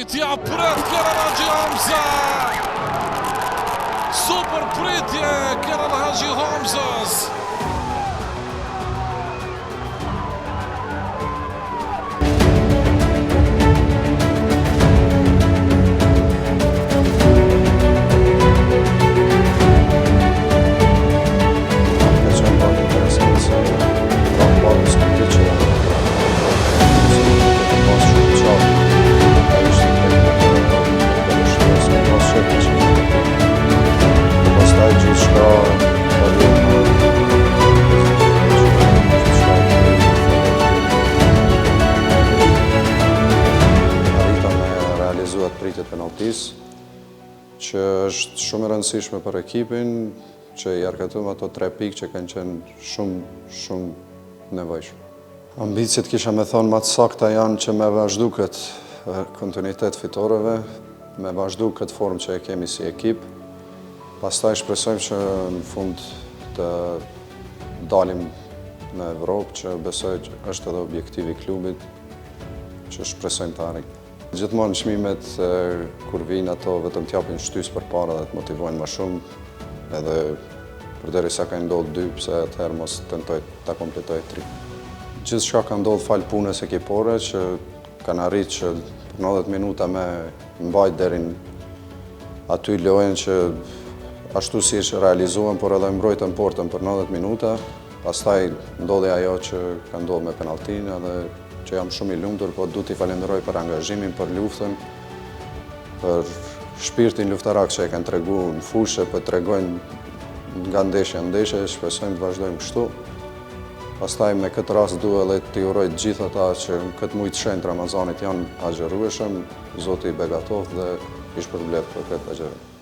pritja pret Kenan Haxhi Hamza. Super pritje Kenan Haxhi Hamzës. Pritjet penaltis, që është shumë e rëndësishme për ekipin, që i argëtojmë ato 3 pikë që kanë qenë shumë nevojshme. Ambicjet kisha me thonë më të sakta janë që me vazhdu këtë kontinuitet fitoreve, me vazhdu këtë formë që e kemi si ekip, pastaj shpresojmë që në fund të dalim në Evropë, që besoj që është edhe objektivi i klubit, që shpresojmë të arrijmë. Gjithmonë çmimet kur vijnë ato vetëm t'japin shtys përpara dhe të motivojnë më shumë, edhe përderisa ka ndodhur 2, pse atëherë mos tentoj ta kompletoj 3. Gjithçka ka ndodhur fal punës ekipore që kanë arritë që për 90 minuta me mbajt deri aty lojën që ashtu si është realizuar, por edhe mbrojtën portën për 90 minuta. Pastaj ndodhi ajo që ka ndodhur me penaltinë edhe që jam shumë i lumtur, po du t'i falenderoj për angazhimin, për luftën, për shpirtin luftarak që e kanë tregu në fushë, për tregojnë nga ndeshja në ndeshje, shpresojmë të vazhdojmë kështu. Pastaj me këtë rast dua edhe t'i uroj të gjithë ata që në këtë muaj të shenjtë Ramazanit janë agjërueshëm, Zoti i beqatoft dhe i shpërblet për këtë agjërim.